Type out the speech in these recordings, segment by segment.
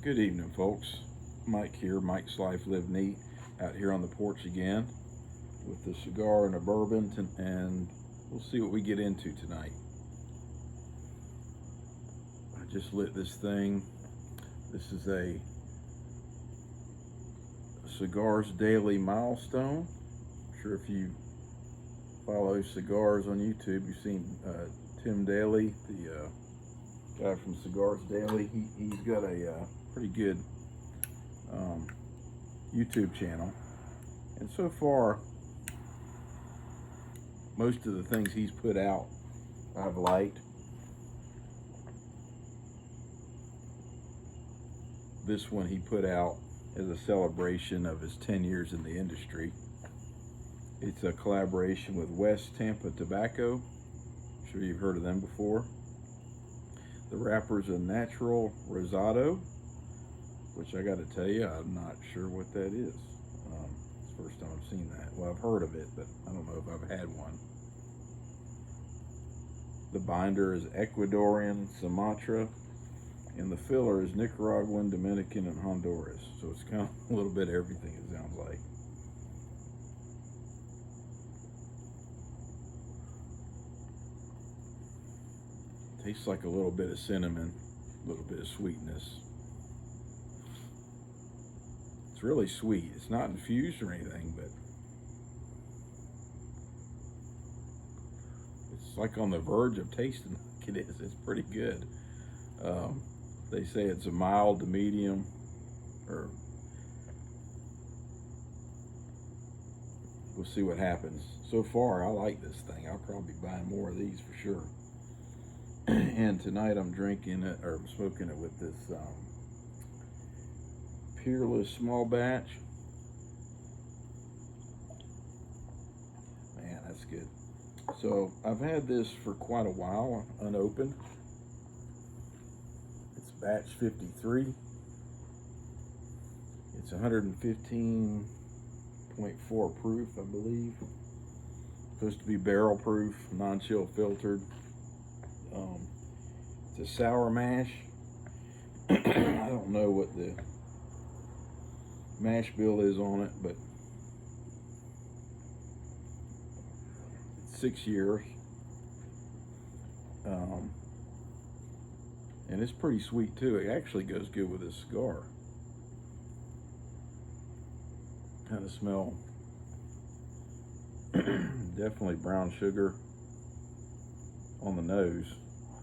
Good evening, folks. Mike here, Mike's Life Live Neat, out here on the porch again with a cigar and a bourbon, and we'll see what we get into tonight. I just lit this thing. This is a Cigars Daily Milestone. I'm sure if you follow cigars on YouTube, you've seen Tim Daly, the guy from Cigars Daily. He's got a pretty good YouTube channel, and so far most of the things he's put out I've liked. This one he put out as a celebration of his 10 years in the industry. It's a collaboration with West Tampa Tobacco. I'm sure you've heard of them before. The wrapper's a natural rosado, which I got to tell you, I'm not sure what that is. It's the first time I've seen that. Well, I've heard of it, but I don't know if I've had one. The binder is Ecuadorian Sumatra, and the filler is Nicaraguan, Dominican, and Honduras. So it's kind of a little bit of everything, it sounds like. Tastes like a little bit of cinnamon, a little bit of sweetness. It's really sweet. It's not infused or anything, but it's like on the verge of tasting like it is. It's pretty good. They say it's a mild to medium, or we'll see what happens. So far, I like this thing. I'll probably buy more of these for sure. And tonight I'm drinking it, or I'm smoking it with this Peerless small batch. Man, that's good. So I've had this for quite a while, unopened. It's batch 53. It's 115.4 proof, I believe. Supposed to be barrel proof, non-chill filtered. It's a sour mash. I don't know what the mash bill is on it, but it's 6 years. And it's pretty sweet too. It actually goes good with this cigar. Kind of smell definitely brown sugar on the nose.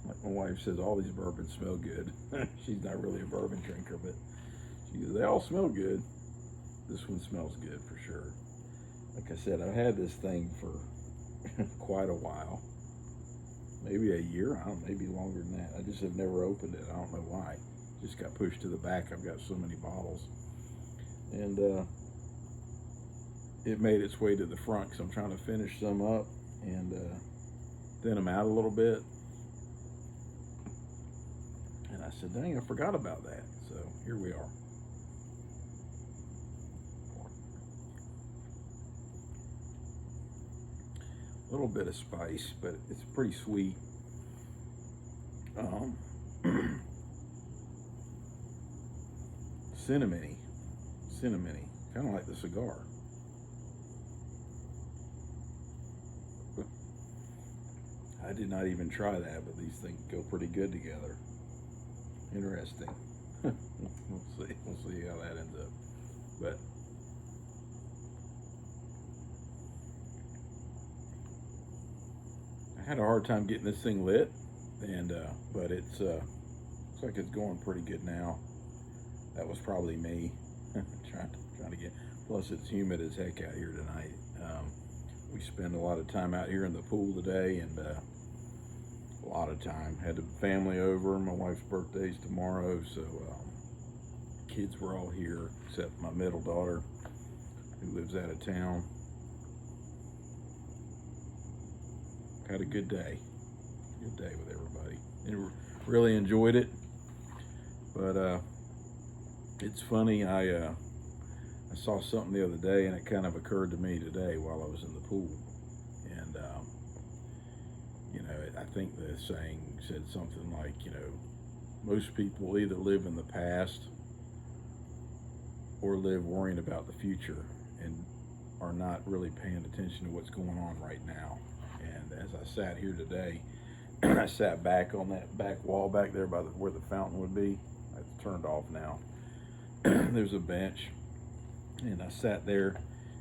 Like my wife says, all these bourbons smell good. She's not really a bourbon drinker, but she goes, they all smell good. This one smells good for sure. Like I said, I've had this thing for quite a while. Maybe a year, I don't know, maybe longer than that. I just have never opened it. I don't know why. Just got pushed to the back. I've got so many bottles. And it made its way to the front because I'm trying to finish some up and thin them out a little bit. And I said, dang, I forgot about that. So here we are. A little bit of spice, but it's pretty sweet. Cinnamony, kind of like the cigar. I did not even try that, but these things go pretty good together. Interesting. We'll see how that ends up. But I had a hard time getting this thing lit, and but it's looks like it's going pretty good now. That was probably me trying to get. Plus, it's humid as heck out here tonight. We spend a lot of time out here in the pool today, and a lot of time. Had the family over. My wife's birthday's tomorrow, so kids were all here except my middle daughter, who lives out of town. Had a good day with everybody, and really enjoyed it. But it's funny, I saw something the other day, and it kind of occurred to me today while I was in the pool. And you know, I think the saying said something like, you know, most people either live in the past or live worrying about the future and are not really paying attention to what's going on right now. And as I sat here today, I sat back on that back wall back there by where the fountain would be. It's turned off now. There's a bench, and I sat there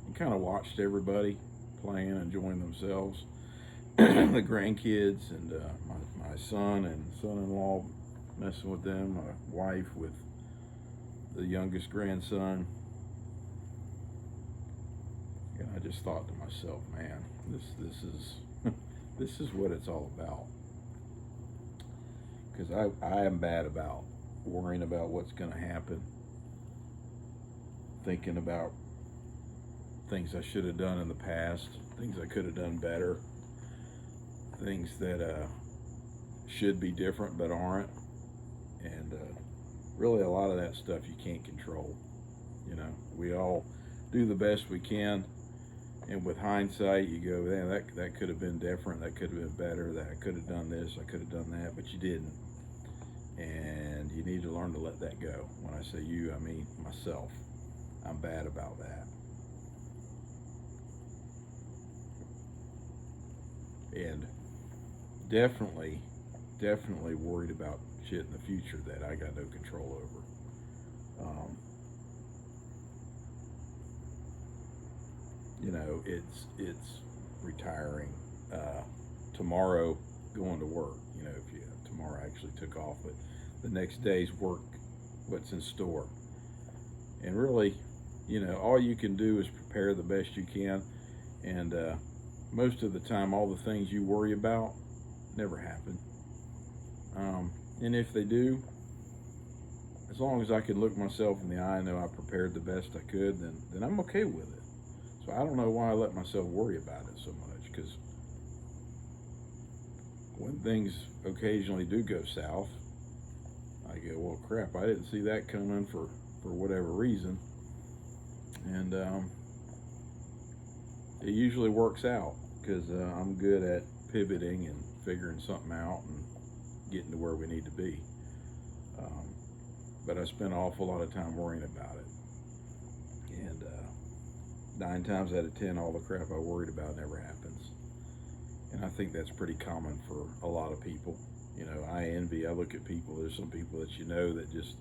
and kind of watched everybody playing, enjoying themselves. The grandkids and my son and son-in-law messing with them, my wife with the youngest grandson. And I just thought to myself, man, this is this is what it's all about. Because I am bad about worrying about what's going to happen, thinking about things I should have done in the past, things I could have done better, things that should be different but aren't. And really a lot of that stuff you can't control. You know, we all do the best we can, and with hindsight you go, man, that could have been different, that could have been better, that I could have done this, I could have done that, but you didn't. And you need to learn to let that go. When I say you, I mean myself. I'm bad about that. And definitely worried about shit in the future that I got no control over. You know, it's retiring. Tomorrow, going to work. You know, if you tomorrow I actually took off, but the next day's work, what's in store. And really, you know, all you can do is prepare the best you can. And most of the time, all the things you worry about never happen. And if they do, as long as I can look myself in the eye and know I prepared the best I could, then I'm okay with it. So I don't know why I let myself worry about it so much, because when things occasionally do go south, I go, well, crap, I didn't see that coming for whatever reason. And it usually works out, because I'm good at pivoting and figuring something out and getting to where we need to be. But I spend an awful lot of time worrying about it. And 9 times out of 10, all the crap I worried about never happens. And I think that's pretty common for a lot of people. You know, I look at people, there's some people that you know that just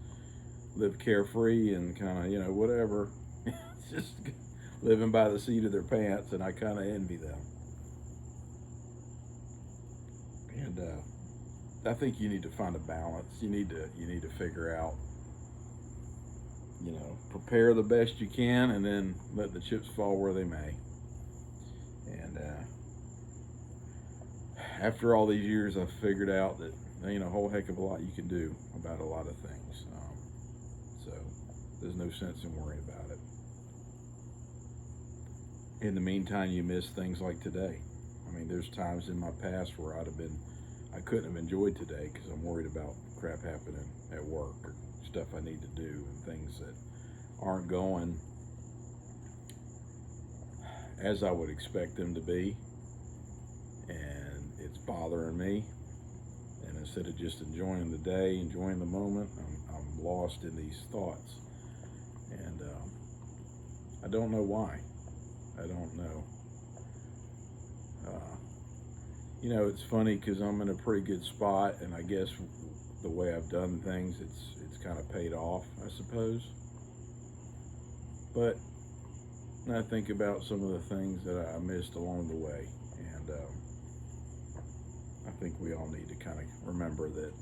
live carefree and kind of, you know, whatever. It's just living by the seat of their pants, and I kind of envy them. And I think you need to find a balance. You need to figure out, you know, prepare the best you can, and then let the chips fall where they may. And after all these years, I've figured out that there ain't a whole heck of a lot you can do about a lot of things. So there's no sense in worrying about it. In the meantime, you miss things like today. I mean, there's times in my past where I couldn't have enjoyed today because I'm worried about crap happening at work or stuff I need to do and things that aren't going as I would expect them to be, and it's bothering me. And instead of just enjoying the day, enjoying the moment, I'm lost in these thoughts, and I don't know why. I don't know. You know, it's funny because I'm in a pretty good spot, and I guess the way I've done things, it's kind of paid off, I suppose. But I think about some of the things that I missed along the way, and I think we all need to kind of remember that.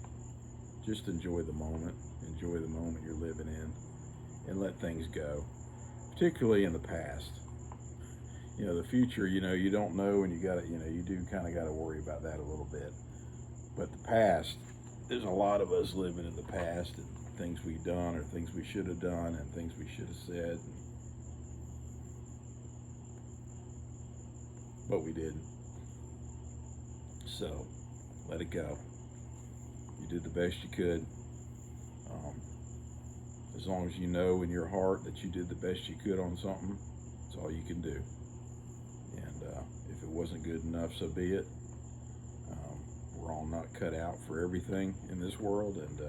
Just enjoy the moment you're living in, and let things go, particularly in the past. You know, the future, you know, you don't know, and you do kind of got to worry about that a little bit. But the past, there's a lot of us living in the past, and things we've done or things we should have done and things we should have said, but we didn't. So let it go. You did the best you could. As long as you know in your heart that you did the best you could on something, that's all you can do. And if it wasn't good enough, so be it. We're all not cut out for everything in this world, and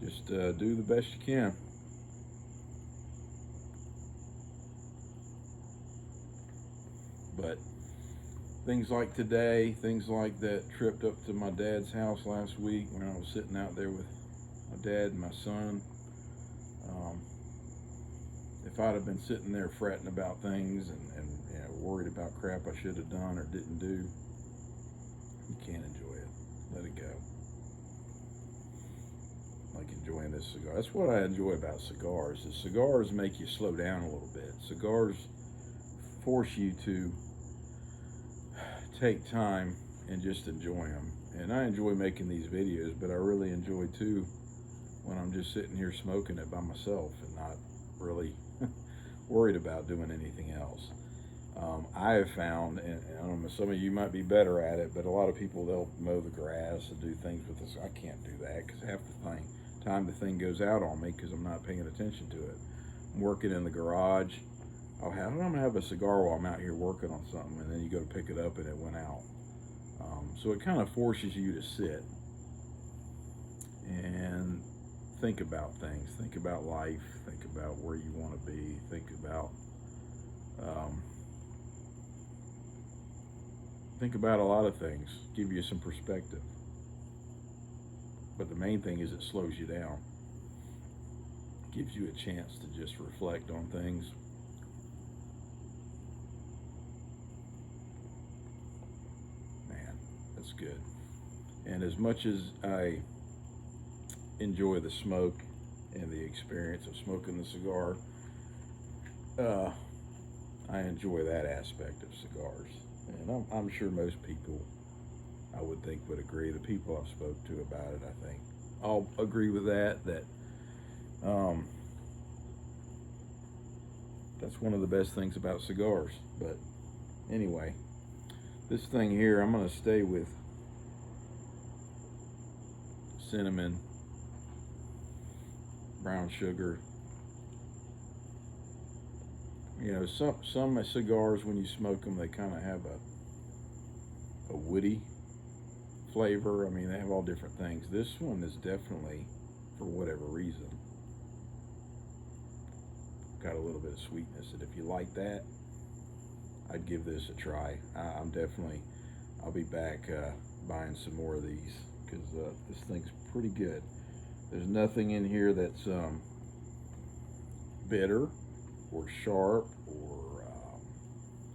just do the best you can. things like today, things like that trip up to my dad's house last week when I was sitting out there with my dad and my son. If I'd have been sitting there fretting about things and you know, worried about crap I should have done or didn't do, you can't enjoy it. Let it go. Like enjoying this cigar. That's what I enjoy about cigars. Is cigars make you slow down a little bit. Cigars force you to take time and just enjoy them. And I enjoy making these videos, but I really enjoy too when I'm just sitting here smoking it by myself and not really worried about doing anything else. I have found, and I don't know, some of you might be better at it, but a lot of people, they'll mow the grass and do things with this. I can't do that because half the time the thing goes out on me because I'm not paying attention to it. I'm working in the garage. I'm gonna have a cigar while I'm out here working on something, and then you go to pick it up and it went out. So it kind of forces you to sit and think about things, think about life, think about where you want to be, think about a lot of things, give you some perspective. But the main thing is it slows you down, gives you a chance to just reflect on things. Man, that's good. And as much as I enjoy the smoke and the experience of smoking the cigar, I enjoy that aspect of cigars. And I'm sure most people, I would think, would agree. The people I've spoke to about it, I think, I'll agree with that that's one of the best things about cigars. But anyway, this thing here, I'm going to stay with cinnamon, brown sugar. You know, some cigars, when you smoke them, they kind of have a woody flavor. I mean, they have all different things. This one is definitely, for whatever reason, got a little bit of sweetness. And if you like that, I'd give this a try. I'll be back buying some more of these because this thing's pretty good. There's nothing in here that's bitter or sharp, or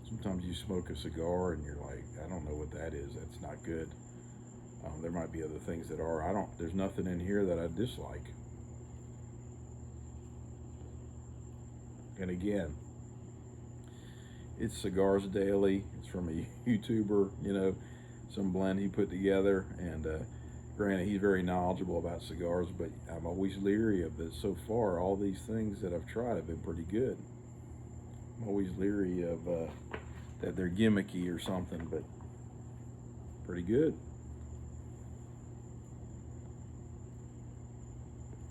sometimes you smoke a cigar and you're like, I don't know what that is. That's not good. There might be other things that are. There's nothing in here that I dislike. And again, it's Cigars Daily. It's from a YouTuber, you know, some blend he put together. And granted, he's very knowledgeable about cigars, but I'm always leery of this. So far, all these things that I've tried have been pretty good. I'm always leery of that they're gimmicky or something, but pretty good.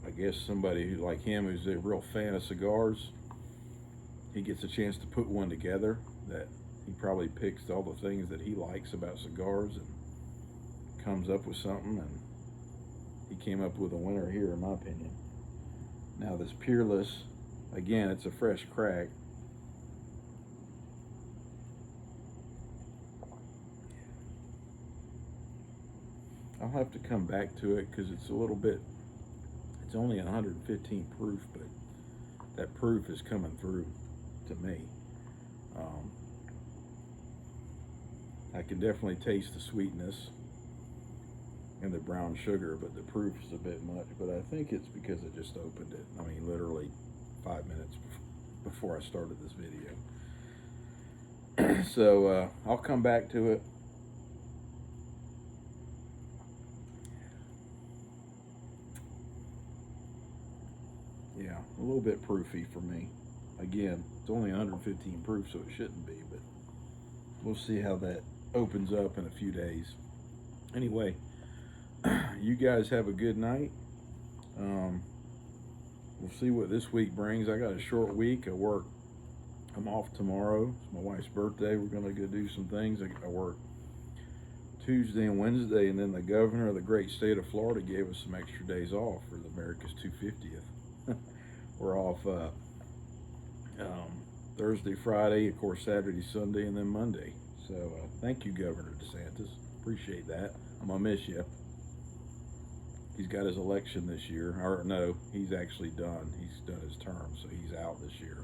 I guess somebody who, like him, who's a real fan of cigars, he gets a chance to put one together that he probably picks all the things that he likes about cigars and comes up with something, and he came up with a winner here, in my opinion. Now this Peerless, again, it's a fresh crack. I'll have to come back to it because it's a little bit, it's only 115 proof, but that proof is coming through to me. I can definitely taste the sweetness and the brown sugar, but the proof is a bit much. But I think it's because I just opened it. I mean, literally 5 minutes before I started this video. So I'll come back to it. Yeah, a little bit proofy for me. Again, it's only 115 proof, so it shouldn't be, but we'll see how that opens up in a few days. Anyway, you guys have a good night. We'll see what this week brings. I got a short week. I'm off tomorrow. It's my wife's birthday. We're going to go do some things. I work Tuesday and Wednesday, and then the governor of the great state of Florida gave us some extra days off for the America's 250th. We're off Thursday, Friday, of course, Saturday, Sunday, and then Monday. So thank you, Governor DeSantis. Appreciate that. I'm gonna miss you. He's got his election this year, or no, he's actually done. He's done his term, so he's out this year.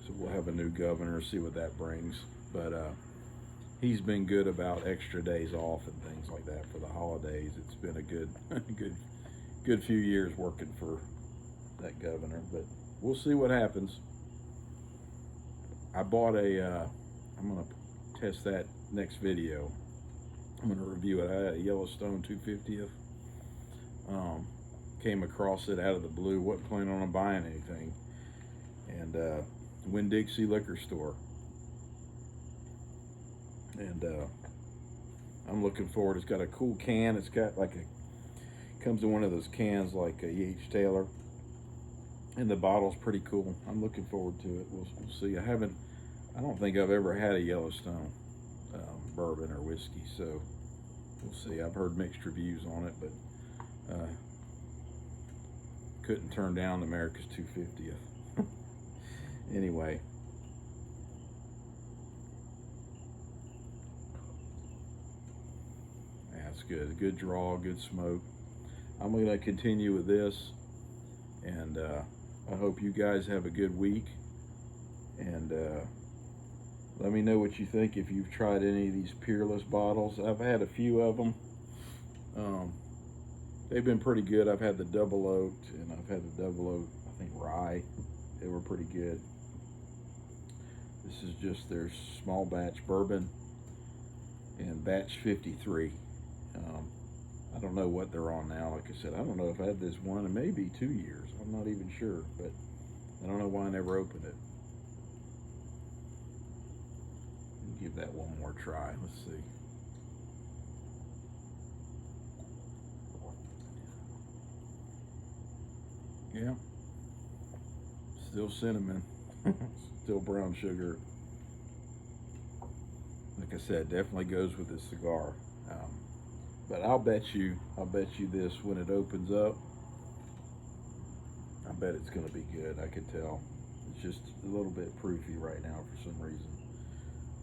So we'll have a new governor, see what that brings. But he's been good about extra days off and things like that for the holidays. It's been a good, good few years working for that governor. But we'll see what happens. I bought a. I'm gonna test that next video. I'm gonna review it. I had a Yellowstone 250th. Came across it out of the blue. Wasn't planning on buying anything. And Winn-Dixie liquor store. And I'm looking forward. It's got a cool can. It's got like comes in one of those cans like a E.H. Taylor. And the bottle's pretty cool. I'm looking forward to it. We'll see. I don't think I've ever had a Yellowstone bourbon or whiskey, so we'll see. I've heard mixed reviews on it, but couldn't turn down America's 250th. Anyway. That's good. Good draw, good smoke. I'm going to continue with this, and I hope you guys have a good week. And let me know what you think if you've tried any of these Peerless bottles. I've had a few of them. They've been pretty good. I've had the double oaked, and I've had the double oaked, I think, rye. They were pretty good. This is just their small batch bourbon and batch 53. I don't know what they're on now. Like I said, I don't know if I had this one in maybe 2 years. I'm not even sure, but I don't know why I never opened it. Give that one more try. Let's see. Yeah. Still cinnamon. Still brown sugar. Like I said, definitely goes with this cigar. But I'll bet you this when it opens up. I bet it's going to be good. I can tell. It's just a little bit proofy right now for some reason.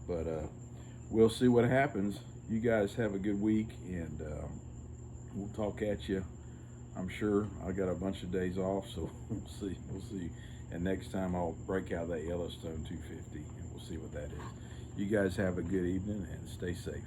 But we'll see what happens. You guys have a good week, and we'll talk at you. I'm sure I got a bunch of days off, so we'll see. We'll see. And next time I'll break out that Yellowstone 250, and we'll see what that is. You guys have a good evening, and stay safe.